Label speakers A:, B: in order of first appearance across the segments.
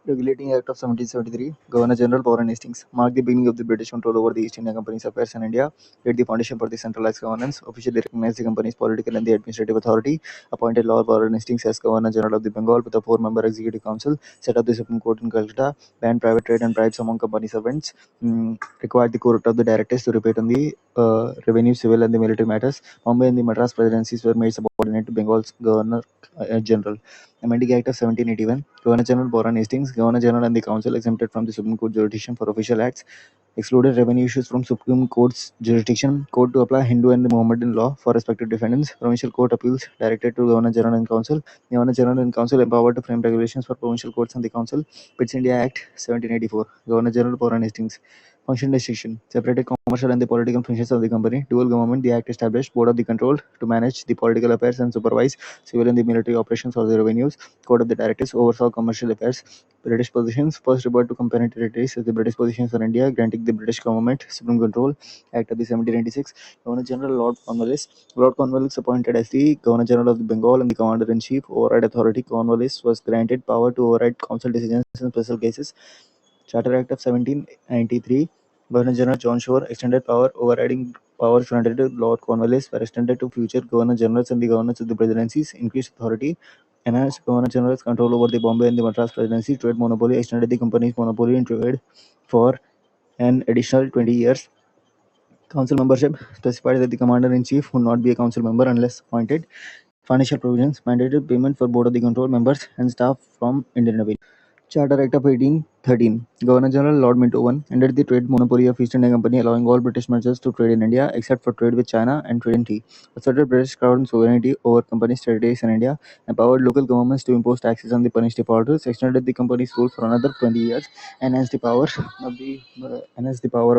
A: Regulating Act of 1773, Governor-General Warren Hastings, marked the beginning of the British control over the East India Company's affairs in India, laid the foundation for the centralized governance, officially recognized the company's political and the administrative authority, appointed Lord Warren Hastings as Governor-General of the Bengal with a 4-member executive council, set up the Supreme Court in Calcutta, banned private trade and bribes among company servants, required the Court of the Directors to report on the revenue, civil and the military matters. Bombay and the Madras presidencies were made subordinate to Bengal's Governor-General. Amending Act of 1781, Governor-General Warren Hastings, Governor-General and the Council exempted from the Supreme Court jurisdiction for official acts, excluded revenue issues from Supreme Court's jurisdiction, Court to apply Hindu and the Mohammedan law for respective defendants, Provincial Court appeals directed to Governor-General and Council, Governor-General and Council empowered to frame regulations for provincial courts and the Council, Pitt's India Act 1784, Governor-General Warren Hastings. Function distinction, separated commercial and the political functions of the company, dual government, the Act established Board of the Control to manage the political affairs and supervise civil and the military operations or the revenues, Court of the Directors oversaw commercial affairs. British positions, first referred to company territories as the British positions for India, granting the British government supreme control. Act of the 1796, Governor-General Lord Cornwallis. Lord Cornwallis appointed as the Governor-General of the Bengal and the Commander-in-Chief, override authority. Cornwallis was granted power to override council decisions in special cases. Charter Act of 1793, Governor-General John Shore extended power. Overriding powers granted to Lord Cornwallis were extended to future Governor-Generals and the governors of the presidencies. Increased authority, enhanced Governor-General's control over the Bombay and the Madras presidency. Trade monopoly, extended the company's monopoly in trade for an additional 20 years. Council membership, specified that the Commander-in-Chief would not be a council member unless appointed. Financial provisions, mandated payment for Board of the Control members and staff from Indian Revenue. Charter Act of 1813, Governor-General Lord Minto I ended the trade monopoly of East India Company, allowing all British merchants to trade in India except for trade with China and trade in tea. Asserted British crown sovereignty over company's territories in India, empowered local governments to impose taxes on the punished defaulters, extended the company's rule for another 20 years, enhanced the power of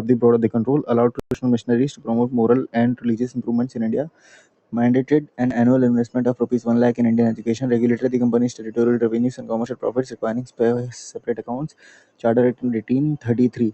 A: the Board of the Control, allowed traditional missionaries to promote moral and religious improvements in India, mandated an annual investment of Rs 1 lakh in Indian education, regulated the company's territorial revenues and commercial profits, requiring separate accounts. Charter Act 1833.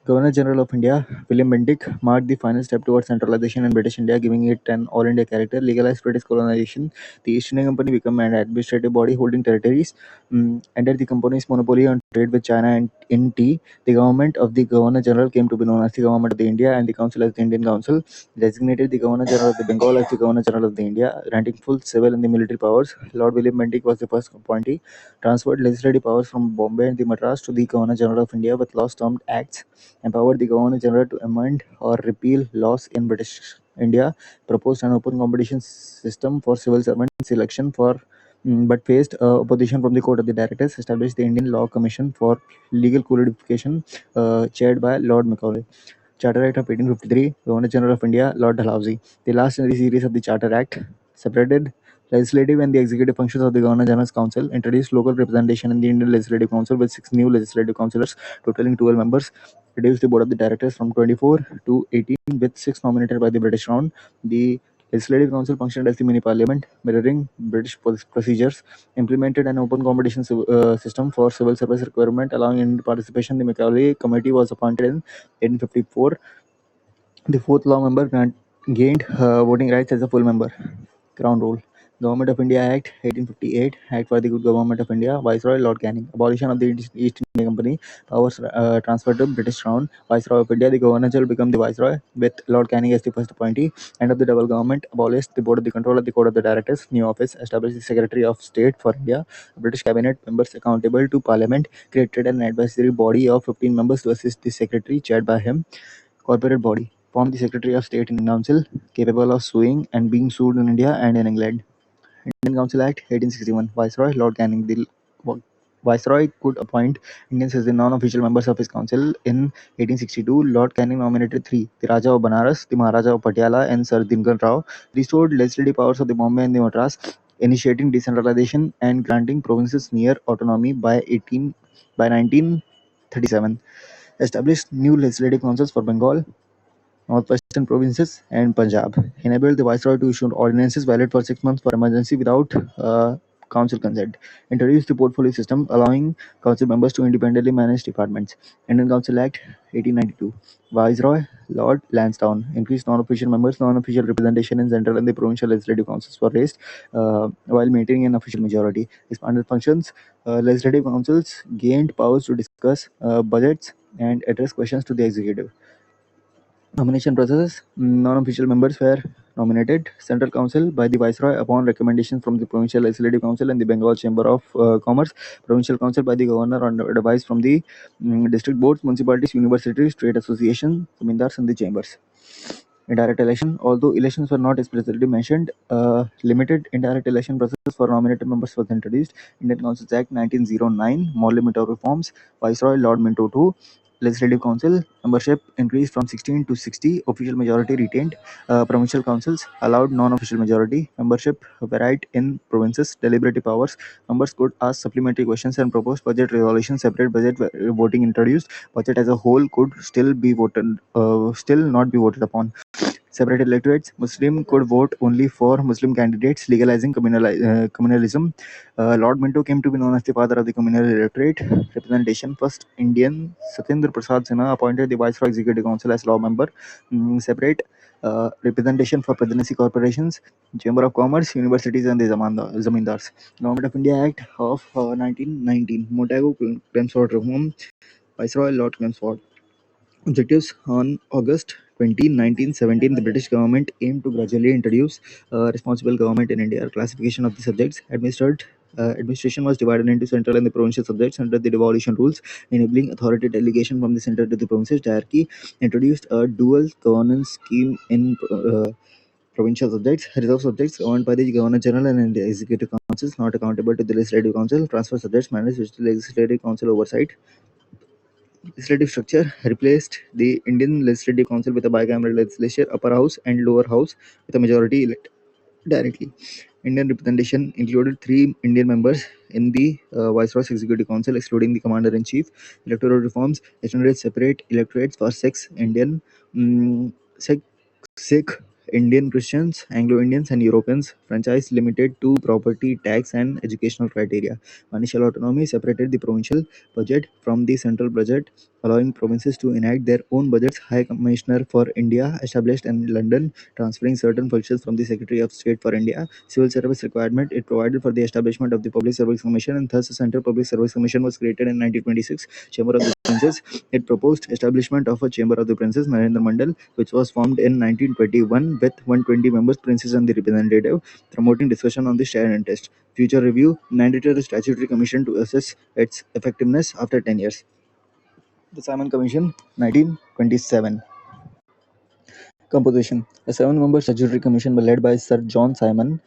A: Governor-General of India, William Bentinck, marked the final step towards centralization in British India, giving it an all-India character, legalized British colonization. The East India Company became an administrative body holding territories, ended the company's monopoly on trade with China and in tea. The government of the Governor-General came to be known as the Government of the India and the Council as the Indian Council, designated the Governor-General of the Bengal as the Governor-General of the India, granting full civil and the military powers. Lord William Bentinck was the first appointee, transferred legislative powers from Bombay and the Madras to the Governor-General of India with law-termed acts, empowered the Governor-General to amend or repeal laws in British India, proposed an open competition system for civil servant selection but faced opposition from the Court of the Directors, established the Indian Law Commission for Legal Codification, chaired by Lord Macaulay. Charter Act of 1853, Governor-General of India, Lord Dalhousie. The last in the series of the Charter Act separated legislative and the executive functions of the Governor-General's Council, introduced local representation in the Indian Legislative Council with 6 new legislative councillors, totaling 12 members, reduced the Board of the Directors from 24 to 18 with 6 nominated by the British Crown. The Legislative Council functioned as the mini parliament, mirroring British procedures, implemented an open competition system for civil service requirement, allowing Indian participation. The Macaulay Committee was appointed in 1854. The fourth law member gained voting rights as a full member. Crown Rule. Government of India Act 1858, Act for the Good Government of India, Viceroy Lord Canning. Abolition of the East India Company, powers transferred to British Crown. Viceroy of India, the Governor General become the Viceroy, with Lord Canning as the first appointee. End of the double government, abolished the Board of the Control of the Court of the Directors. New office, established the Secretary of State for India. British Cabinet members accountable to Parliament, created an advisory body of 15 members to assist the Secretary, chaired by him. Corporate body, formed the Secretary of State Indian Council, capable of suing and being sued in India and in England. Indian Council Act 1861, Viceroy Lord Canning. The Viceroy could appoint Indians as the non-official members of his council. In 1862, Lord Canning nominated 3, the Raja of Banaras, the Maharaja of Patiala, and Sir Dinkan Rao, restored legislative powers of the Bombay and the Madras, initiating decentralization and granting provinces near autonomy by 1937. Established new legislative councils for Bengal, Northwestern provinces, and Punjab. Enabled the Viceroy to issue ordinances valid for 6 months for emergency without council consent. Introduced the portfolio system, allowing council members to independently manage departments. Indian Council Act 1892. Viceroy Lord Lansdowne increased non-official members, non-official representation in central and the provincial legislative councils were raised, while maintaining an official majority. Expanded functions. Legislative councils gained powers to discuss budgets and address questions to the executive. Nomination process. Non-official members were nominated Central Council by the Viceroy upon recommendation from the Provincial Legislative Council and the Bengal Chamber of Commerce. Provincial Council by the Governor on advice from the district boards, municipalities, universities, trade associations, zamindars and the chambers. Indirect election. Although elections were not explicitly mentioned, limited indirect election process for nominated members was introduced. Indian Councils Act 1909, more limit of reforms. Viceroy Lord Minto II. Legislative Council membership increased from 16 to 60. Official majority retained. Provincial councils allowed non-official majority. Membership varied in provinces. Deliberative powers. Members could ask supplementary questions and propose budget resolution. Separate budget voting introduced. Budget as a whole could still be voted, still not be voted upon. Separate electorates. Muslim could vote only for Muslim candidates, legalizing communalism. Lord Minto came to be known as the father of the communal electorate. Representation. First Indian Satyendra Prasad Sinha appointed the Viceroy Executive Council as law member. Separate representation for presidency corporations, Chamber of Commerce, universities, and the zamindars. Government of India Act of 1919. Montagu Chelmsford Reform. Viceroy Lord Chelmsford. Objectives. On August 20, 1917, the British government aimed to gradually introduce responsible government in India. Classification of the subjects. Administration was divided into central and the provincial subjects under the devolution rules, enabling authority delegation from the center to the provinces. Hierarchy. Introduced a dual governance scheme in provincial subjects. Reserve subjects governed by the Governor General and the Executive Councils, not accountable to the Legislative Council. Transfer subjects managed with the Legislative Council oversight. Legislative structure replaced the Indian Legislative Council with a bicameral legislature, upper house and lower house, with a majority elect directly. Indian representation included 3 Indian members in the Viceroy's Executive Council, excluding the Commander-in-Chief. Electoral reforms extended separate electorates for sex Indian, Sikh, Sikh, Indian Christians, Anglo-Indians, and Europeans. Franchise limited to property tax and educational criteria. Financial autonomy separated the provincial budget from the central budget, allowing provinces to enact their own budgets. High Commissioner for India established in London, transferring certain functions from the Secretary of State for India. Civil service requirement. It provided for the establishment of the Public Service Commission, and thus the Central Public Service Commission was created in 1926. Chamber of the Princes. It proposed establishment of a Chamber of the Princes, Narendra Mandal, which was formed in 1921 with 120 members, princes and the representative, promoting discussion on the share and test. Future review. Mandated a statutory commission to assess its effectiveness after 10 years. The Simon Commission, 1927. Composition. A 7-member statutory commission was led by Sir John Simon,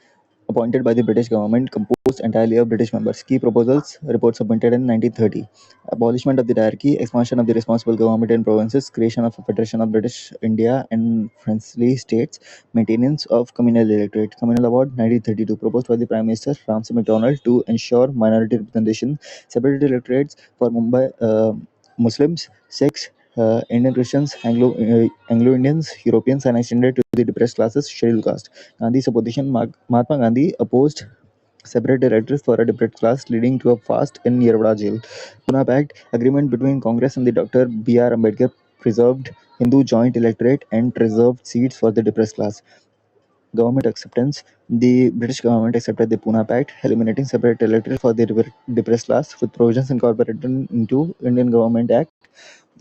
A: appointed by the British government, composed entirely of British members. Key proposals. Report submitted in 1930. Abolishment of the diarchy, expansion of the responsible government in provinces, creation of a federation of British India and Friendly States, maintenance of communal electorate. Communal Award 1932, proposed by the Prime Minister Ramsay MacDonald to ensure minority representation. Separate electorates for Mumbai Muslims, Sikhs, Indian Christians, Anglo-Indians, Europeans, and extended to the depressed classes, scheduled caste. Gandhi's opposition. Mahatma Gandhi opposed separate directories for a depressed class, leading to a fast in Yerwada jail. Pune Pact. Agreement between Congress and the Dr. B.R. Ambedkar preserved Hindu joint electorate and reserved seats for the depressed class. Government acceptance. The British government accepted the Pune Pact, eliminating separate electorate for the depressed class, with provisions incorporated into Indian Government Act.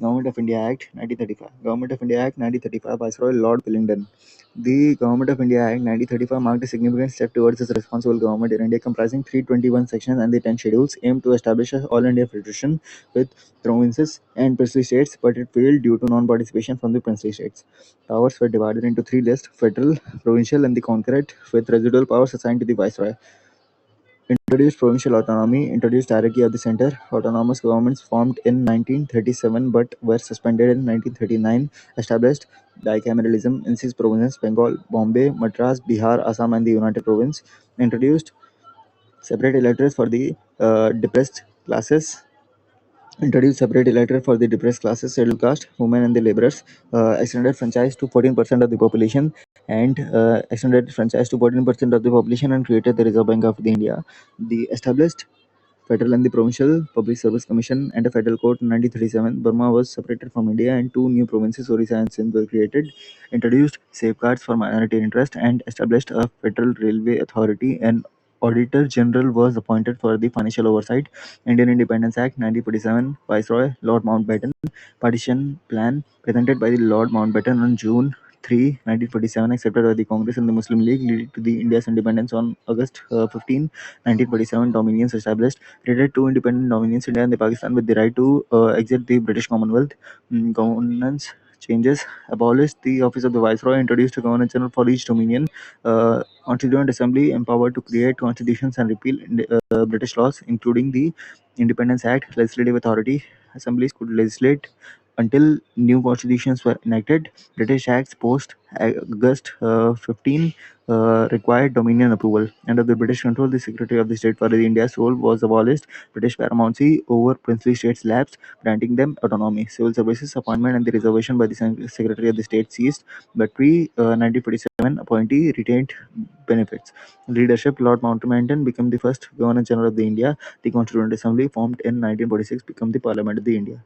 A: Government of India Act 1935. Government of India Act 1935, Viceroy Lord Billingdon. The Government of India Act 1935 marked a significant step towards its responsible government in India, comprising 321 sections and the 10 schedules, aimed to establish an all India federation with provinces and princely states, but it failed due to non-participation from the princely states. Powers were divided into 3 lists: federal, provincial, and the concurrent, with residual powers assigned to the Viceroy. Introduced provincial autonomy. Introduced hierarchy of the center. Autonomous governments formed in 1937 but were suspended in 1939. Established bicameralism in 6 provinces: Bengal, Bombay, Madras, Bihar, Assam, and the United Province. Introduced separate electorates for the depressed classes. Introduced separate electorate for the depressed classes, scheduled caste, women and the laborers, extended franchise to 14% of the population, and extended franchise to 14% of the population and created the Reserve Bank of the India. The established Federal and the Provincial Public Service Commission and a federal court in 1937. Burma was separated from India and two new provinces, Orissa and Sindh, were created, introduced safeguards for minority interest, and established a Federal Railway Authority. An Auditor General was appointed for the financial oversight. Indian Independence Act 1947, Viceroy Lord Mountbatten, partition plan presented by the Lord Mountbatten on June 3, 1947, accepted by the Congress and the Muslim League, leading to the India's independence on August 15, 1947. Dominions established, created two independent dominions, India and the Pakistan, with the right to exit the British Commonwealth. Governance changes, abolished the office of the Viceroy, introduced a Governor General for each dominion, Constituent Assembly empowered to create constitutions and repeal British laws, including the Independence Act, legislative authority. Assemblies could legislate until new constitutions were enacted. British Acts post August 15 required Dominion approval. Under the British control, the Secretary of the State for India's role was abolished. British paramountcy over princely states lapsed, granting them autonomy. Civil services appointment and the reservation by the Secretary of the State ceased, but pre-1947 appointee retained benefits. Leadership: Lord Mountbatten became the first Governor General of the India. The Constituent Assembly, formed in 1946, became the Parliament of the India.